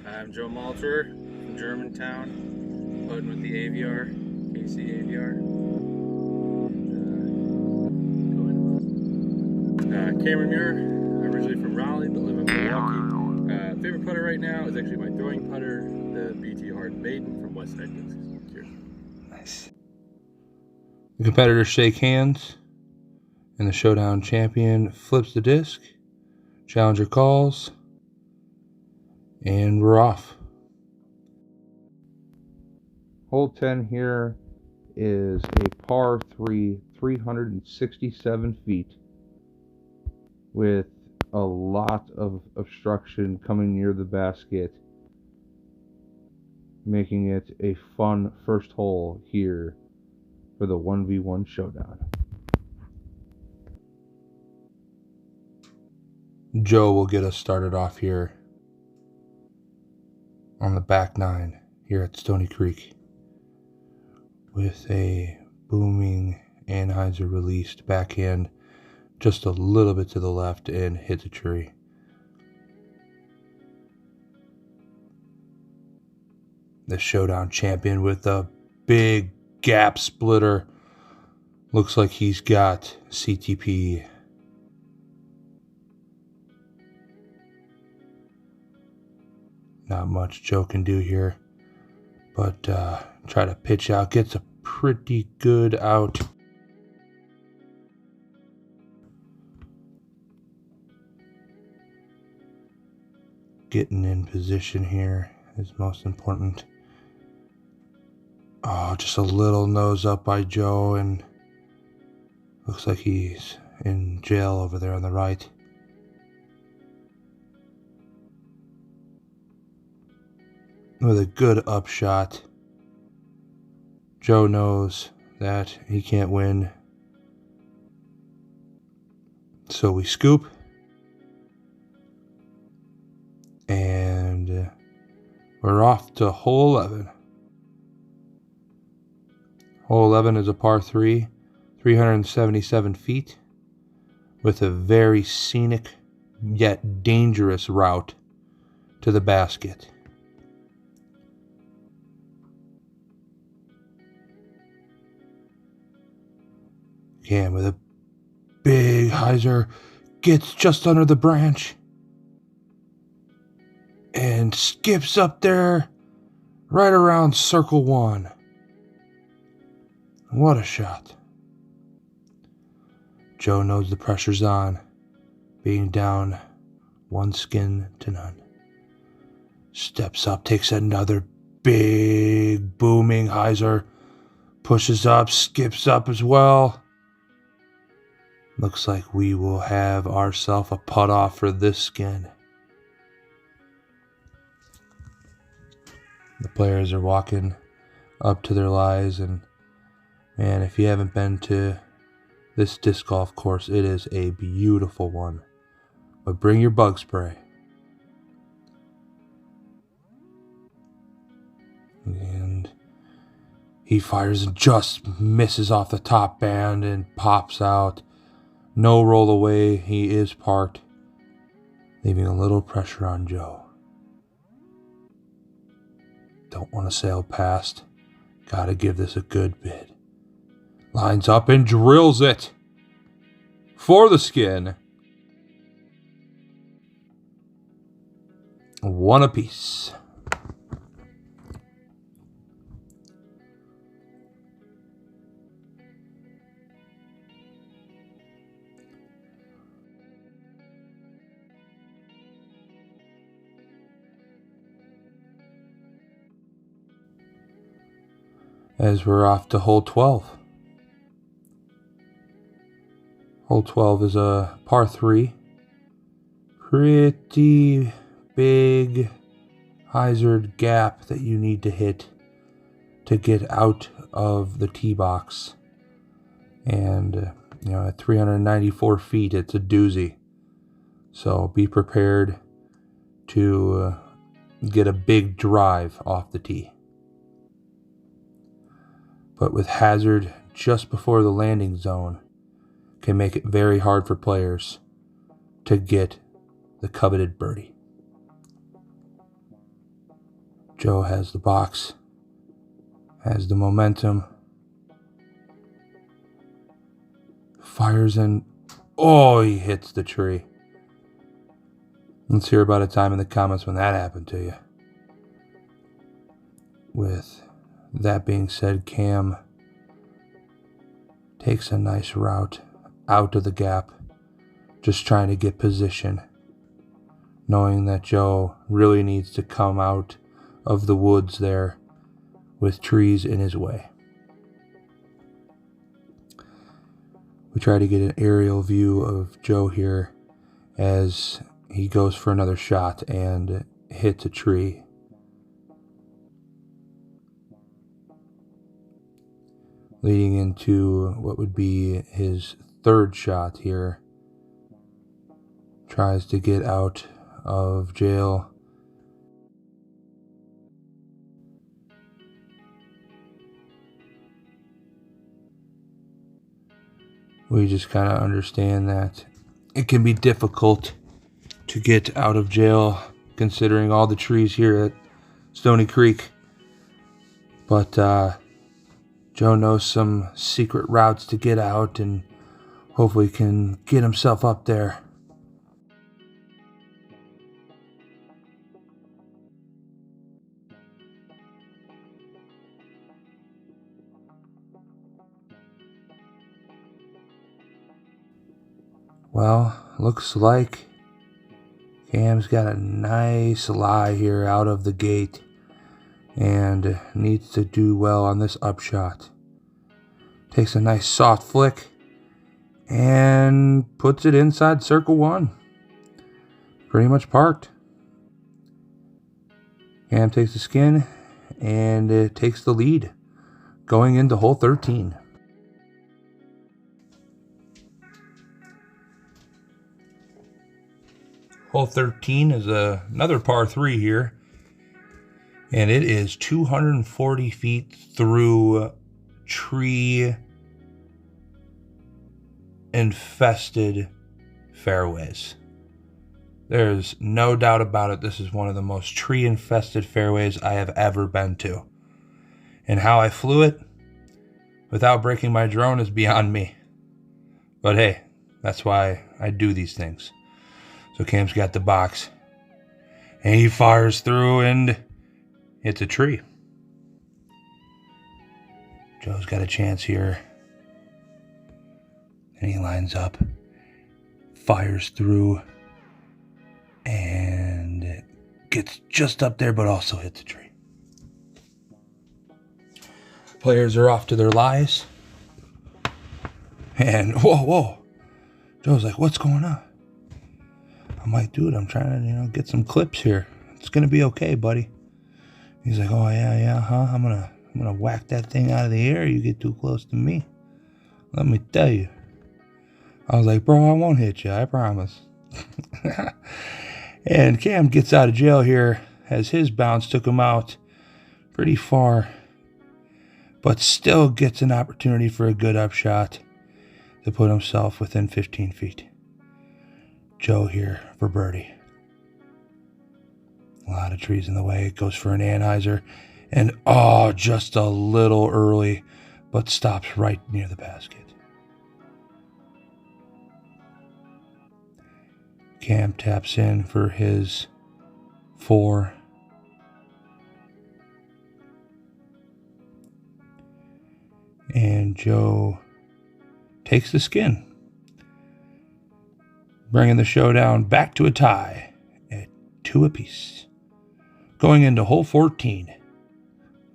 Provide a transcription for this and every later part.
I'm Joe Malter from Germantown, putting with the AVR, KC AVR. Cameron Muir, originally from Raleigh, but live in Milwaukee. Favorite putter right now is actually my throwing putter, the BT Hard Maiden from West Texas. Cheers. Nice. The competitors shake hands, and the Showdown champion flips the disc. Challenger calls, and we're off. Hole 10 here is a par 3, 367 feet, with a lot of obstruction coming near the basket, making it a fun first hole here for the 1v1 showdown. Joe will get us started off here on the back nine here at Stoney Creek with a booming Anheuser released backhand just a little bit to the left and hits a tree. The Showdown champion with a big gap splitter. Looks like he's got CTP. Not much Joe can do here, but try to pitch out. Gets a pretty good out. Getting in position here is most important. Oh, just a little nose up by Joe, and looks like he's in jail over there on the right. With a good upshot. Joe knows that he can't win, so we scoop. And we're off to hole 11. Hole 11 is a par 3, 377 feet, with a very scenic yet dangerous route to the basket. Cam with a big hyzer gets just under the branch and skips up there right around circle 1. What a shot. Joe knows the pressure's on, being down 1 skin to none. Steps up, takes another big booming hyzer, pushes up, skips up as well. Looks like we will have ourselves a putt off for this skin. The players are walking up to their lies, and man, if you haven't been to this disc golf course, it is a beautiful one. But bring your bug spray. And he fires and just misses off the top band and pops out. No roll away, he is parked, leaving a little pressure on Joe. Don't want to sail past. Gotta give this a good bid. Lines up and drills it for the skin. 1 apiece. As we're off to hole 12. Hole 12 is a par 3. Pretty big hyzered gap that you need to hit to get out of the tee box. And, at 394 feet, it's a doozy. So be prepared to get a big drive off the tee. But with hazard just before the landing zone, can make it very hard for players to get the coveted birdie. Joe has the box, has the momentum, fires in. Oh, he hits the tree. Let's hear about a time in the comments when that happened to you. With that being said, Cam takes a nice route out of the gap, just trying to get position, knowing that Joe really needs to come out of the woods there with trees in his way. We try to get an aerial view of Joe here as he goes for another shot and hits a tree. Leading into what would be his third shot here. Tries to get out of jail. We just kind of understand that it can be difficult to get out of jail considering all the trees here at Stoney Creek. But Joe knows some secret routes to get out and hopefully can get himself up there. Well, looks like Cam's got a nice lie here out of the gate and needs to do well on this upshot. Takes a nice soft flick and puts it inside circle one. Pretty much parked. Cam takes the skin and it takes the lead going into hole 13. Hole 13 is another par 3 here, and it is 240 feet through tree infested fairways. There's no doubt about it. This is one of the most tree infested fairways I have ever been to. And how I flew it without breaking my drone is beyond me. But hey, that's why I do these things. So Cam's got the box. And he fires through and hits a tree. Joe's got a chance here. And he lines up. Fires through. And gets just up there, but also hits a tree. Players are off to their lies. And whoa. Joe's like, what's going on? I'm like, dude, I'm trying to, get some clips here. It's gonna be okay, buddy. He's like, oh yeah, huh? I'm gonna whack that thing out of the air. You get too close to me. Let me tell you. I was like, bro, I won't hit you. I promise. And Cam gets out of jail here as his bounce took him out pretty far, but still gets an opportunity for a good upshot to put himself within 15 feet. Joe here for birdie. A lot of trees in the way. It goes for an Anheuser. And just a little early, but stops right near the basket. Cam taps in for his 4. And Joe takes the skin, bringing the showdown back to a tie at 2 apiece. Going into hole 14,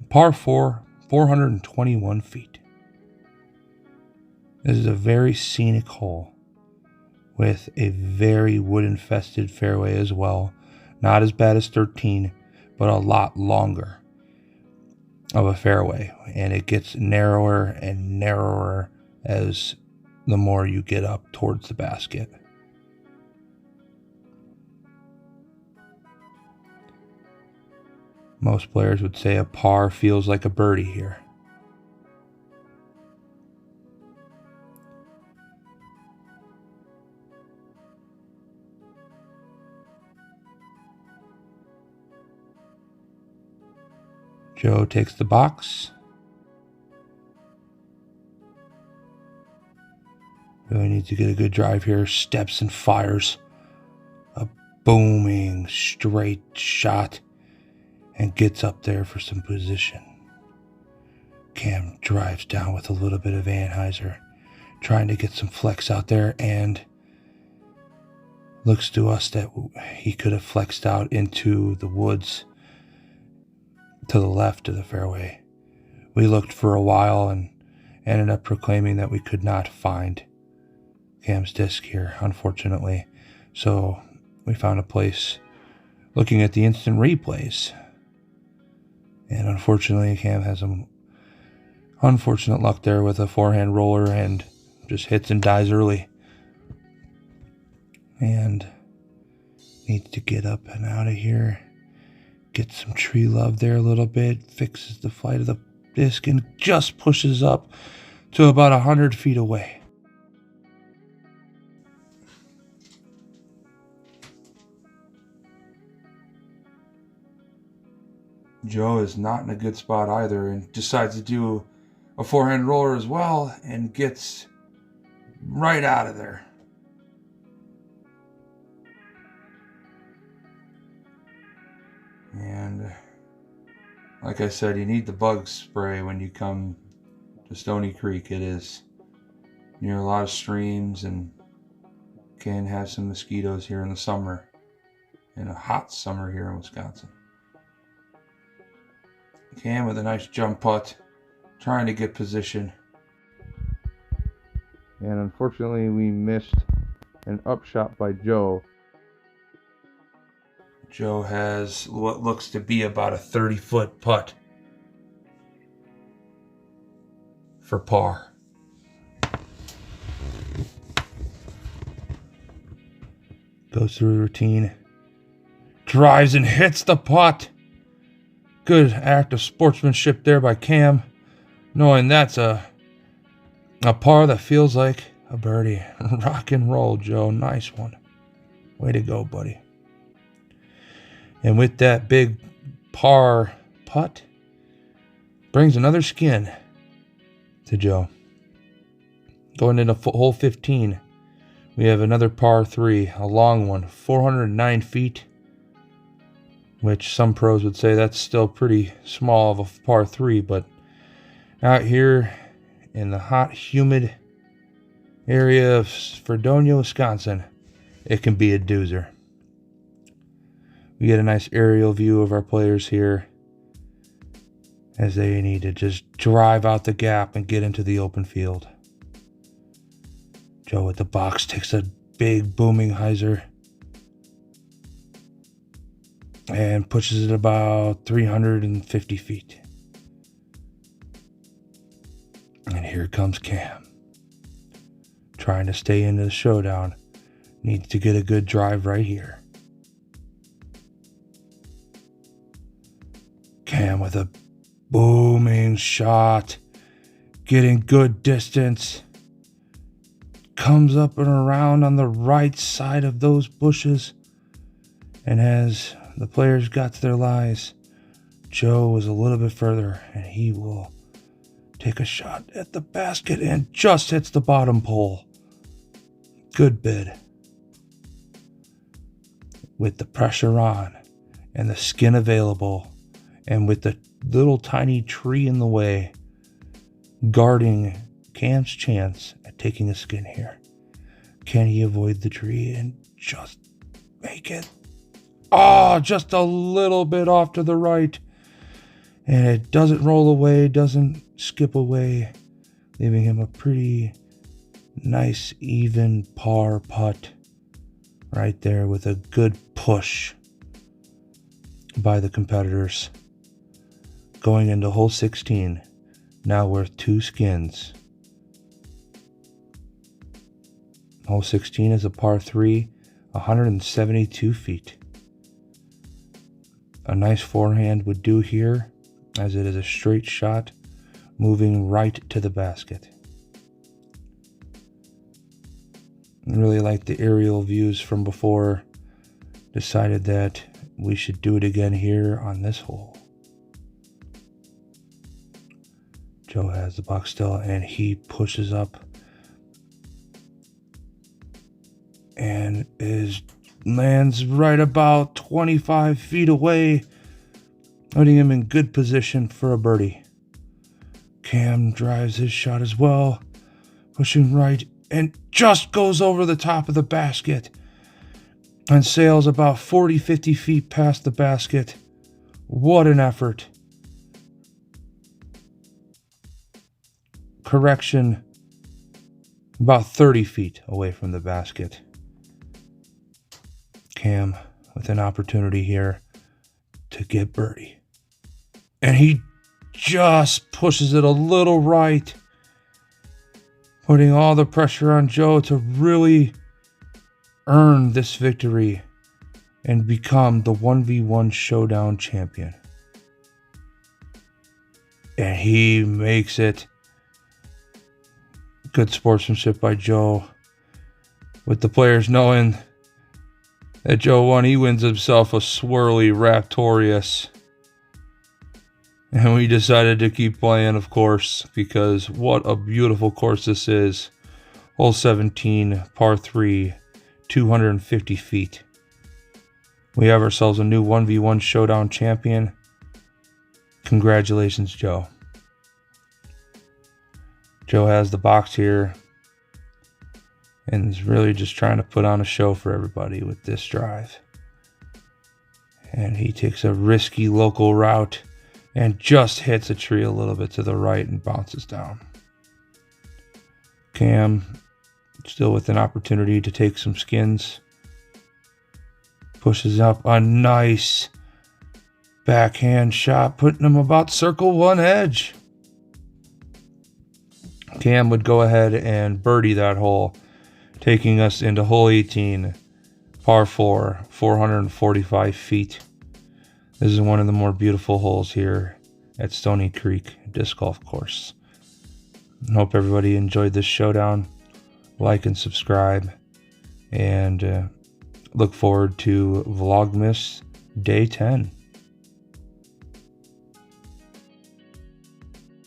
par 4, 421 feet. This is a very scenic hole with a very wood-infested fairway as well. Not as bad as 13, but a lot longer of a fairway. And it gets narrower and narrower as the more you get up towards the basket. Most players would say a par feels like a birdie here. Joe takes the box. Really needs to get a good drive here. Steps and fires a booming straight shot and gets up there for some position. Cam drives down with a little bit of Anheuser, trying to get some flex out there, and looks to us that he could have flexed out into the woods to the left of the fairway. We looked for a while and ended up proclaiming that we could not find Cam's disc here, unfortunately. So we found a place looking at the instant replays. And unfortunately, Cam has some unfortunate luck there with a forehand roller and just hits and dies early. And needs to get up and out of here. Get some tree love there a little bit. Fixes the flight of the disc and just pushes up to about 100 feet away. Joe is not in a good spot either and decides to do a forehand roller as well and gets right out of there. And like I said, you need the bug spray when you come to Stoney Creek. It is near a lot of streams and can have some mosquitoes here in the summer, in a hot summer here in Wisconsin. Cam with a nice jump putt, trying to get position. And unfortunately, we missed an upshot by Joe. Joe has what looks to be about a 30-foot putt for par. Goes through the routine, drives and hits the putt. Good act of sportsmanship there by Cam, knowing that's a par that feels like a birdie. Rock and roll, Joe. Nice one. Way to go, buddy. And with that big par putt, brings another skin to Joe. Going into hole 15, we have another par 3, a long one, 409 feet, which some pros would say that's still pretty small of a par 3, but out here in the hot, humid area of Fredonia, Wisconsin, it can be a doozer. We get a nice aerial view of our players here as they need to just drive out the gap and get into the open field. Joe at the box takes a big booming hyzer and pushes it about 350 feet. And here comes Cam, trying to stay into the showdown. Needs to get a good drive right here. Cam with a booming shot, getting good distance. Comes up and around on the right side of those bushes. And as the players got to their lies, Joe was a little bit further, and he will take a shot at the basket and just hits the bottom pole. Good bid. With the pressure on and the skin available, and with the little tiny tree in the way, guarding Cam's chance at taking a skin here. Can he avoid the tree and just make it? Oh, just a little bit off to the right. And it doesn't roll away, doesn't skip away, leaving him a pretty nice, even par putt right there with a good push by the competitors. Going into hole 16, now worth 2 skins. Hole 16 is a par 3, 172 feet. A nice forehand would do here, as it is a straight shot, moving right to the basket. Really like the aerial views from before. Decided that we should do it again here on this hole. Joe has the box still, and he pushes up and lands right about 25 feet away, putting him in good position for a birdie. Cam drives his shot as well, pushing right, and just goes over the top of the basket and sails about 40-50 feet past the basket. What an effort. Correction, about 30 feet away from the basket. Cam with an opportunity here to get birdie. And he just pushes it a little right, putting all the pressure on Joe to really earn this victory and become the 1v1 Showdown champion. And he makes it. Good sportsmanship by Joe, with the players knowing that Joe won. He wins himself a swirly Raptorious. And we decided to keep playing, of course, because what a beautiful course this is. Hole 17, par 3, 250 feet. We have ourselves a new 1v1 Showdown champion. Congratulations, Joe. Joe has the box here and is really just trying to put on a show for everybody with this drive. And he takes a risky local route and just hits a tree a little bit to the right and bounces down. Cam still with an opportunity to take some skins. Pushes up a nice backhand shot, putting him about circle one edge. Cam would go ahead and birdie that hole, taking us into hole 18, par 4, 445 feet. This is one of the more beautiful holes here at Stoney Creek Disc Golf Course. I hope everybody enjoyed this showdown. Like and subscribe, and look forward to Vlogmas Day 10.